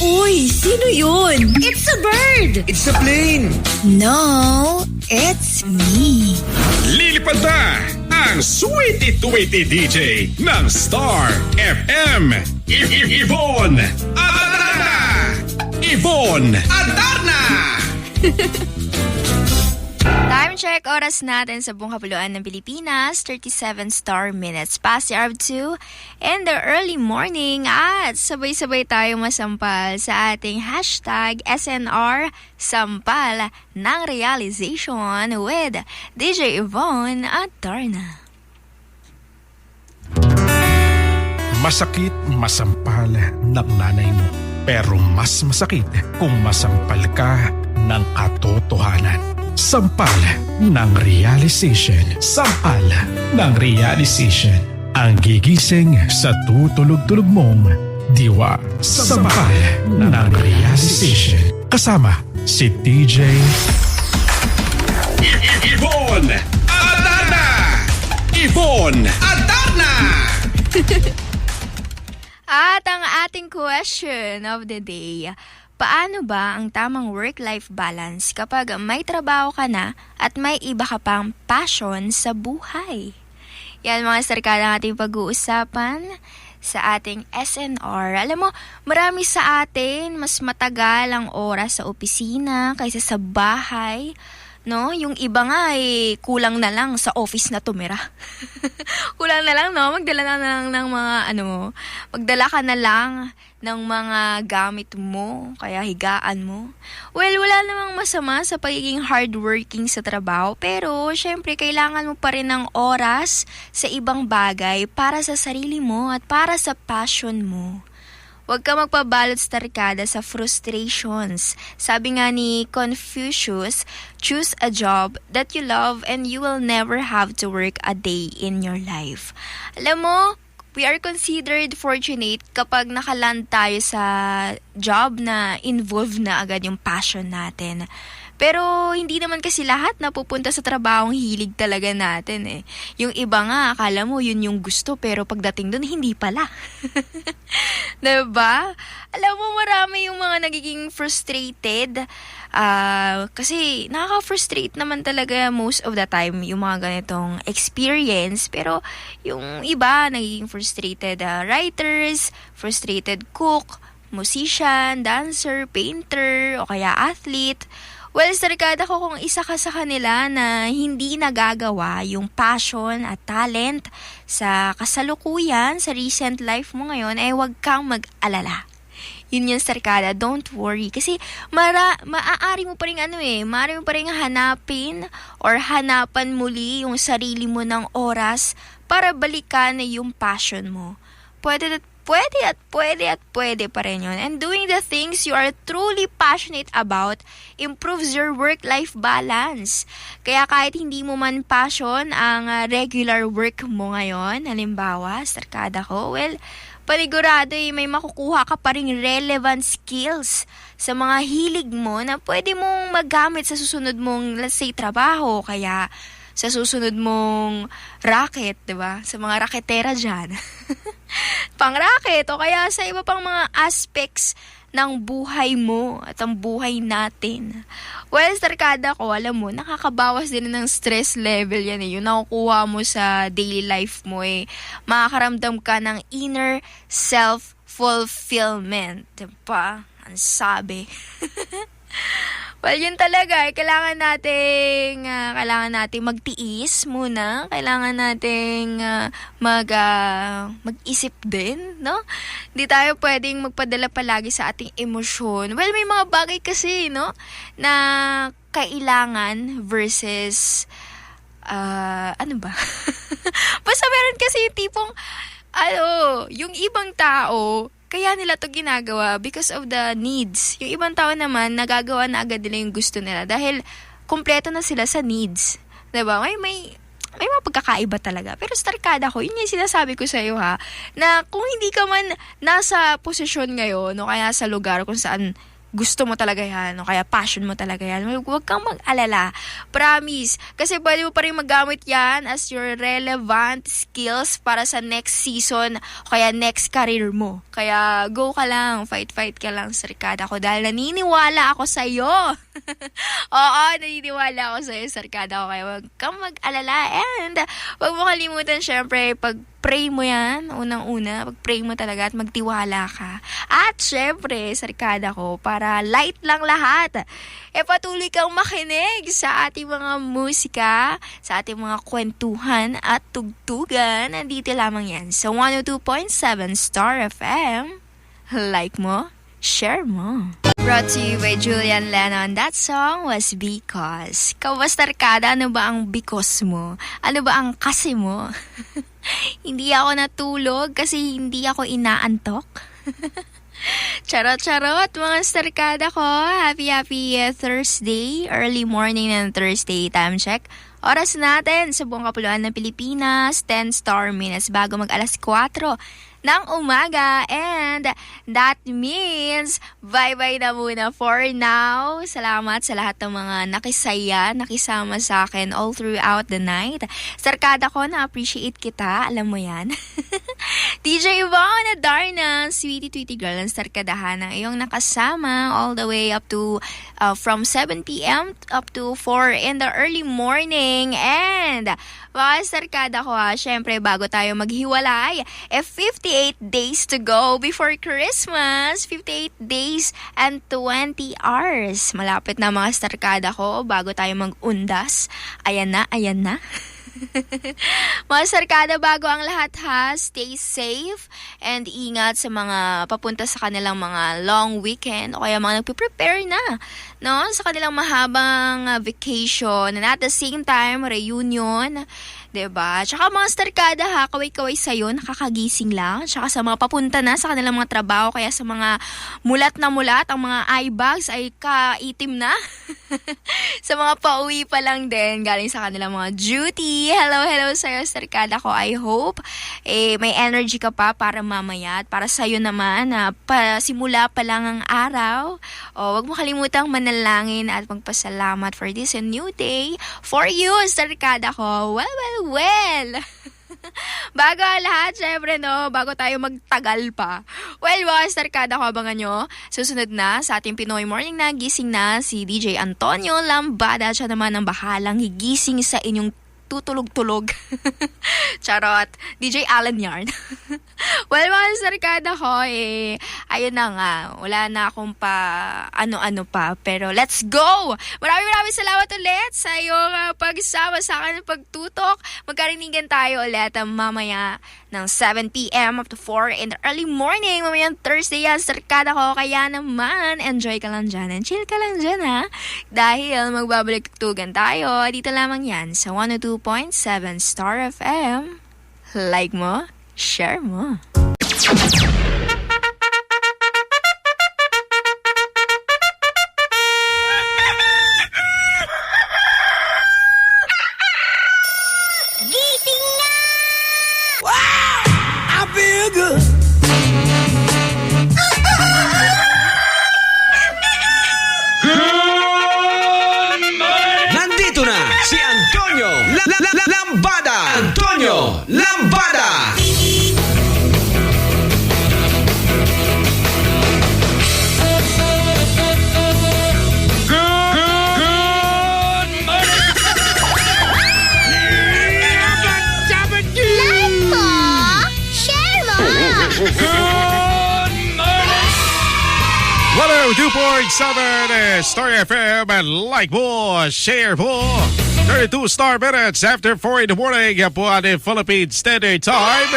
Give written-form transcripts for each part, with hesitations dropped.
Uy, sino yun? It's a bird! It's a plane! No, it's me. Lilipad na ang Sweety DJ ng Star FM. Yvonne Adarna! Yvonne Adarna! Time check, oras natin sa buong kapuluan ng Pilipinas, 37 star minutes past the hour of 2 in the early morning at sabay-sabay tayo masampal sa ating hashtag SNR Sampal ng Realization with DJ Yvonne at Darna. Masakit masampal ng nanay mo, pero mas masakit kung masampal ka ng katotohanan. Sampal ng realization. Sampal ng realization. Ang gigising sa tutulog-tulog mong diwa. Sampal ng realization. Kasama si DJ Yvonne Adarna! Yvonne Adarna! At ang ating question of the day, paano ba ang tamang work-life balance kapag may trabaho ka na at may iba ka pang passion sa buhay? Yan mga sarkada ng ating pag-uusapan sa ating SNR. Alam mo, marami sa atin mas matagal ang oras sa opisina kaysa sa bahay. No, yung iba nga kulang na lang sa office na tumira. Kulang na lang, no? Magdala na lang ng mga magdala ka na lang ng mga gamit mo, kaya higaan mo. Well, wala namang masama sa pagiging hardworking sa trabaho, pero syempre kailangan mo pa rin ng oras sa ibang bagay para sa sarili mo at para sa passion mo. Huwag ka magpabalot sa tarkada sa frustrations. Sabi nga ni Confucius, choose a job that you love and you will never have to work a day in your life. Alam mo, we are considered fortunate kapag nakaland tayo sa job na involve na agad yung passion natin. Pero hindi naman kasi lahat napupunta sa trabahong hilig talaga natin eh. Yung iba nga, akala mo yun yung gusto pero pagdating dun, hindi pala. Diba? Alam mo, marami yung mga nagiging frustrated. Kasi nakaka-frustrate naman talaga most of the time yung mga ganitong experience. Pero yung iba, nagiging frustrated writers, frustrated cook, musician, dancer, painter, o kaya athlete. Well, sarkada ko kung isa ka sa kanila na hindi nagagawa yung passion at talent sa kasalukuyan, sa recent life mo ngayon, huwag kang mag-alala. Yun yung sarkada, don't worry. Kasi maaari mo pa rin maaari mo pa rin hanapin or hanapan muli yung sarili mo ng oras para balikan yung passion mo. Pwede pa rin yun. And doing the things you are truly passionate about improves your work-life balance. Kaya kahit hindi mo man passion ang regular work mo ngayon, halimbawa, sarkada ko, well, panigurado may makukuha ka pa rin relevant skills sa mga hilig mo na pwede mong magamit sa susunod mong, let's say, trabaho. Kaya sa susunod mong racket, diba? Sa mga raketera dyan. Pang-racket o kaya sa iba pang mga aspects ng buhay mo at ang buhay natin. Well, sarkada ko, alam mo, nakakabawas din ng stress level yan eh. Yung nakukuha mo sa daily life mo makakaramdam ka ng inner self-fulfillment. Diba? Ang sabi. Well, yun talaga. Kailangan nating magtiis muna. Kailangan nating mag-isip din, no? Hindi tayo pwedeng magpadala palagi sa ating emosyon. Well, may mga bagay kasi, no? Na kailangan versus, ano ba? Basta meron kasi yung tipong, yung ibang tao, kaya nila to ginagawa because of the needs. Yung ibang tao naman, nagagawa na agad nila yung gusto nila dahil kumpleto na sila sa needs. Diba? May mga pagkakaiba talaga. Pero sa tarkada ko, yun yung sinasabi ko sa iyo na kung hindi ka man nasa posisyon ngayon o kaya sa lugar kung saan gusto mo talaga yan o kaya passion mo talaga yan, huwag kang mag-alala. Promise. Kasi pwede mo pa rin magamit yan as your relevant skills para sa next season o kaya next career mo. Kaya go ka lang, fight ka lang sa Sarkada ko dahil naniniwala ako sa'yo. Oo, naniniwala ako sa'yo, Sarkada ko. Kaya huwag kang mag-alala and huwag mo kalimutan syempre pag-pray mo yan, unang-una, pag-pray mo talaga at magtiwala ka. At syempre, Sarkada ko, para light lang lahat, patuloy kang makinig sa ating mga musika, sa ating mga kwentuhan at tugtugan. Nandito lamang yan sa 102.7 Star FM. Like mo, share mo. Brought to you by Julian Lennon. That song was Because. Kamusta, Sarkada? Ano ba ang because mo? Ano ba ang kasi mo? Hindi ako natulog kasi hindi ako inaantok. Charot, mga Sarkada ko. Happy Thursday. Early morning ng Thursday. Time check. Oras natin sa buong kapuluan ng Pilipinas, 10 star minutes bago mag alas 4 ng umaga. And that means bye-bye na muna for now. Salamat sa lahat ng mga nakisama sa akin all throughout the night. Sarkada ko, na-appreciate kita. Alam mo yan. DJ Yvonne Darna, sweetie girl ng Sarkadahan, ang iyong nakasama all the way up to from 7 p.m. up to 4 in the early morning. And mga Sarkada ko, syempre bago tayo maghiwalay, 58 days to go before Christmas. 58 days and 20 hours. Malapit na mga Sarkada ko bago tayo mag-undas. Ayan na. Mga Sarkada, bago ang lahat stay safe and ingat sa mga papunta sa kanilang mga long weekend o kaya mga nagpe-prepare na, no? Sa kanilang mahabang vacation and at the same time reunion, 'di ba? Tsaka mga Sarkada kaway-kaway sa'yo, nakakagising lang. Tsaka sa mga papunta na sa kanilang mga trabaho, kaya sa mga mulat ang mga eye bags ay kaitim na. Sa mga pauwi pa lang din, galing sa kanilang mga duty. Hello sa'yo, Sarkada ko. I hope may energy ka pa para mamaya at para sa'yo naman na simula pa lang ang araw. Wag mo kalimutang manalangin at magpasalamat for this new day for you, Sarkada ko. Well. Bago ang lahat, syempre bago tayo magtagal pa. Well, mga Sarkada ko, abangan nyo. Susunod na sa ating Pinoy Morning na gising na si DJ Antonio Lambada. Siya naman ang bahalang higising sa inyong tutulog-tulog. Charot. DJ Alan Yarn. Well, mga Sarkada ko, ayun na nga. Wala na akong ano-ano pa. Pero let's go! Maraming salamat ulit sa iyong pagsama sa akin ng pagtutok. Magkarinigan tayo ulit mamaya ng 7 p.m. up to 4 in the early morning. Mamayang Thursday yan, Sarkada ko. Kaya naman, enjoy ka lang dyan and chill ka lang dyan, ha? Dahil magbabalik-tugan tayo. Dito lamang yan sa 102.7 Star FM. Like mo, share mo. Gising na! I feel good. Nandito na si Antonio Lambada. Antonio Lambada. Like mo, share mo. 102.7 Star FM and like mo, share mo. 32 star minutes after 4 in the morning po ating Philippine Standard Time.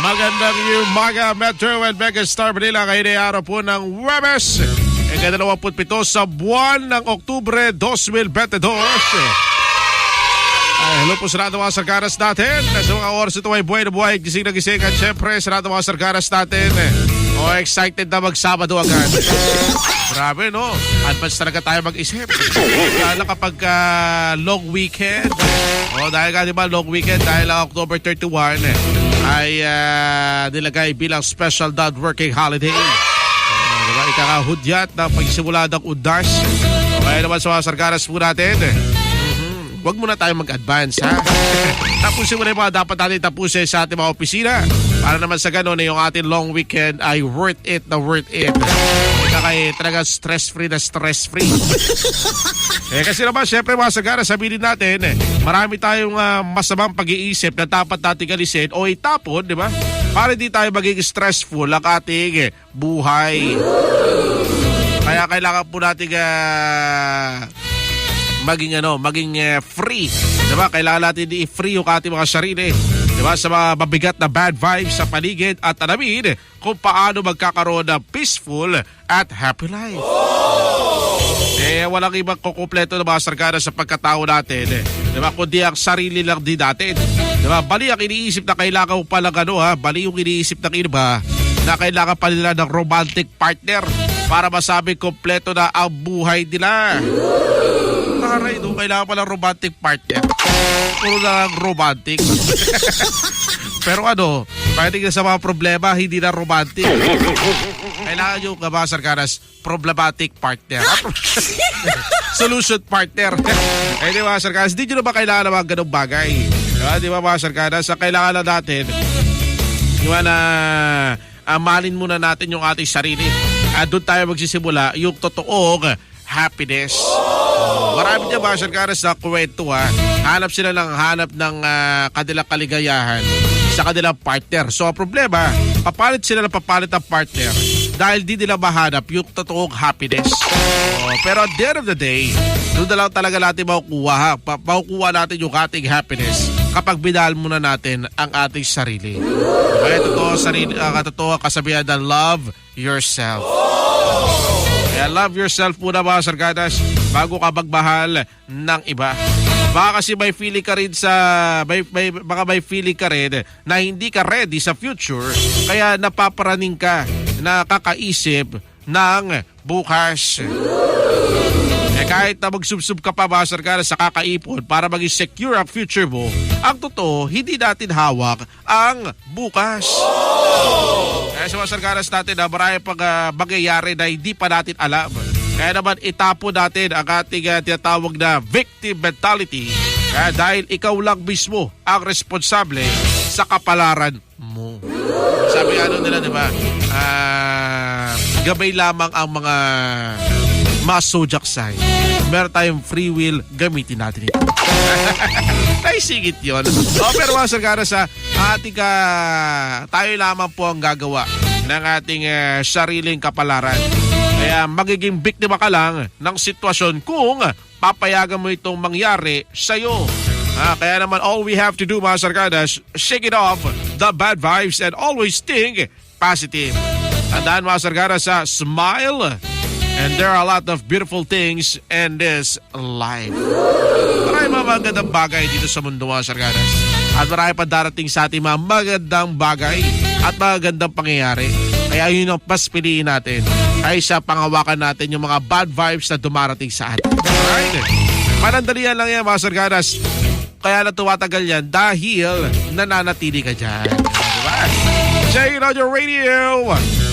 Magandang umaga, Metro and Mega Star Manila. Ngayon ay araw po ng Webes. Ika-27 sa buwan ng Oktubre 2022. Hello po sa lahat ng mga sarkaras natin. Sa mga oras ito ay buhay na buhay, gising na gising. At syempre sa lahat ng mga sarkaras natin, excited na mag-Sabado agad. Grabe, no? Advance talaga tayo mag-isip. Lalo kapag long weekend. Dahil nga diba long weekend, dahil ang October 31 ay nilagay bilang special non-working holiday. Diba? Ikakahudyat na pagsimula ng undas. Kaya naman sa mga sargaras po natin, huwag muna tayo mag-advance, ha? Tapusin mo na yung mga dapat natin tapusin sa ating mga opisina. Para naman sa ganun, yung ating long weekend ay worth it na worth it. Kaya talaga stress-free na stress-free. Kasi naman, syempre mga sargaras, sabihin natin, marami tayong masamang pag-iisip na dapat natin alisin o itapon, di ba? Para hindi tayo maging stressful ang ating buhay. Kaya kailangan po natin maging free. Diba? Kailangan natin i-free yung ating mga sarili. Diba? Sa mga mabigat na bad vibes sa paligid at alamin kung paano magkakaroon ng peaceful at happy life. Walang ibang kukumpleto ng mga sargana sa pagkatao natin. Diba? Kundi ang sarili lang din natin. Diba? Bali ang iniisip na kailangan mo palang bali yung iniisip ng iba na kailangan pa nila ng romantic partner para masabi kompleto na ang buhay nila. Taray, no? Kailangan pa ng romantic partner. Puro lang romantic. Pero pwede sa mga problema, hindi na romantic. Kailangan yung mga sarganas, problematic partner. Solution partner. Di ba, sarganas, hindi nyo na ba kailangan ng mga ganong bagay? Di ba, mga sarganas, kailangan na natin yung amalin muna natin yung ating sarili. At doon tayo magsisimula yung totoong happiness. Marami dyan mga sarganas na kwento hanap sila ng kanilang kaligayahan sa kanilang partner. So ang problema, papalit sila ng papalit ng partner dahil di nila mahanap yung totoong happiness. Pero at the end of the day, doon na lang talaga natin makukuha. Makukuha natin yung ating happiness kapag binahal muna natin ang ating sarili. Kaya totoo kasabihan na love yourself. Kaya love yourself muna mga sarganas bago ka magmahal ng iba. Baka kasi may feeling ka rin may feeling ka rin na hindi ka ready sa future kaya napaparaning ka na kakaisip ng bukas. Kahit na magsubsub ka pa mga sarganas sa kakaipon para maging secure ang future mo, ang totoo, hindi natin hawak ang bukas. Kaya sa mga sarganas natin na marami pang mangyayari na hindi pa natin alam. Kaya naman itapo natin ang ating tinatawag na victim mentality dahil ikaw lang mismo ang responsable sa kapalaran mo. Sabi nila, di ba? Gabay lamang ang mga zodiac sign. Meron tayong free will, gamitin natin ito. Naisingit yun. Pero mga sarganas tayo lamang po ang gagawa ng ating sariling kapalaran. Kaya magiging biktima ka lang ng sitwasyon kung papayagan mo itong mangyari sa'yo. Kaya naman all we have to do mga sarganas, shake it off the bad vibes and always think positive. Tandaan mga sarganas smile. And there are a lot of beautiful things in this life. Marami mga magandang bagay dito sa mundo mga sarganas. At marami pa darating sa ating mga magandang bagay at magandang pangyayari. Kaya yun ang mas piliin natin ay sa pangawakan natin yung mga bad vibes na dumarating sa atin. Alright? Panandalian lang yan mga sarganas. Kaya na tumatagal yan dahil nananatili ka dyan. Diba? Jay on your radio.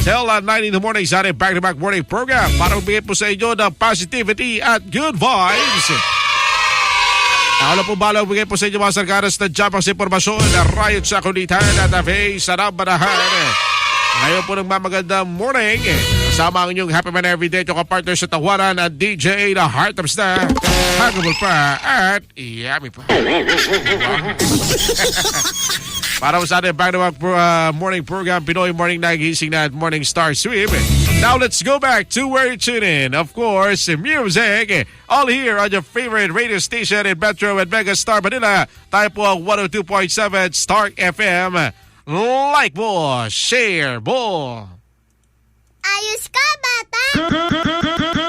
Till 9 in the morning sa ating back-to-back morning program para magbigay po sa inyo ng positivity at good vibes. Ako na po bala magbigay po sa inyo mga sarganas na jump ang impormasyon na riot sa kulitan at away sa nambanahan. Ngayon po ng mamagandang morning, kasama ang inyong happy man everyday to ka-partner sa tawanan at DJ na Heart of Star. Hagabol pa at yummy pa. Para sa ating back-to-back morning program, Pinoy Morning Nagising na at Morning Star Swim. Now let's go back to where you tune in. Of course, music. All here on your favorite radio station in Metro and Mega Star Manila. Tayo po ang 102.7 Star FM. Like mo, share mo. Ayos ka, bata?